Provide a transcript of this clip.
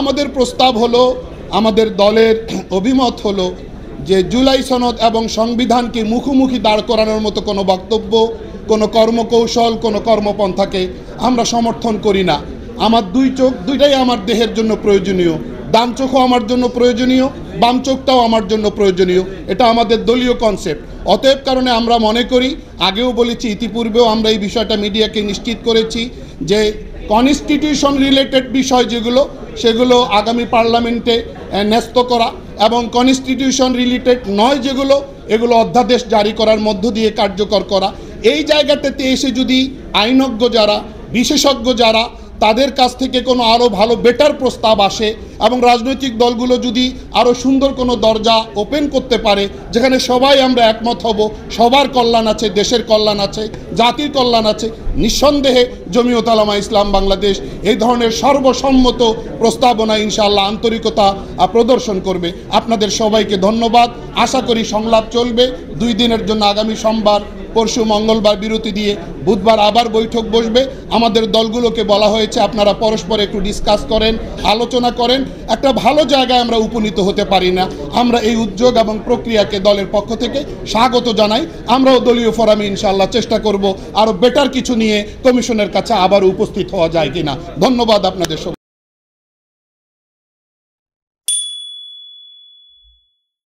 আমাদের প্রস্তাব হলো, আমাদের দলের অভিমত হলো যে জুলাই সনদ এবং সংবিধানকে মুখোমুখি দাঁড় করানোর মতো কোনো বক্তব্য, কোনো কর্মকৌশল, কোনো কর্মপন্থাকে আমরা সমর্থন করি না। আমার দুই চোখ দুইটাই আমার দেহের জন্য প্রয়োজনীয়। ডান চোখও আমার জন্য প্রয়োজনীয়, বাম চোখটাও আমার জন্য প্রয়োজনীয়। এটা আমাদের দলীয় কনসেপ্ট। অতএব কারণে আমরা মনে করি, আগেও বলেছি, ইতিপূর্বেও আমরা এই বিষয়টা মিডিয়াকে নিশ্চিত করেছি যে কনস্টিটিউশন রিলেটেড বিষয় যেগুলো, সেগুলো আগামী পার্লামেন্টে ন্যস্ত করা, এবং কনস্টিটিউশন রিলেটেড নয় যেগুলো, এগুলো অধ্যাদেশ জারি করার মধ্য দিয়ে কার্যকর করা। এই জায়গাটাতে এসে যদি আইনজ্ঞ যারা, বিশেষজ্ঞ যারা, তাদের কাছ থেকে কোনো আরও ভালো বেটার প্রস্তাব আসে এবং রাজনৈতিক দলগুলো যদি আরও সুন্দর কোনো দরজা ওপেন করতে পারে যেখানে সবাই আমরা একমত হব, সবার কল্যাণ আছে, দেশের কল্যাণ আছে, জাতির কল্যাণ আছে, নিঃসন্দেহে জমিয়ত উলামা ইসলাম বাংলাদেশ এই ধরনের সর্বসম্মত প্রস্তাবনা ইনশাআল্লাহ আন্তরিকতা প্রদর্শন করবে। আপনাদের সবাইকে ধন্যবাদ। আশা করি সংলাপ চলবে 2 দিনের জন্য। আগামী সোমবার, পরশু মঙ্গলবার বিরতি দিয়ে বুধবার আবার বৈঠক বসবে। আমাদের দলগুলোকে বলা হয়েছে আপনারা পরস্পর একটু ডিসকাস করেন, আলোচনা করেন, একটা ভালো জায়গায় আমরা উপনীত হতে পারি না। আমরা এই উদ্যোগ এবং প্রক্রিয়াকে দলের পক্ষ থেকে স্বাগত জানাই। আমরাও দলীয় ফোরামে ইনশাআল্লাহ চেষ্টা করব আরও বেটার কিছু নিয়ে কমিশনের কাছে আবার উপস্থিত হওয়া যায় কিনা। ধন্যবাদ আপনাদের।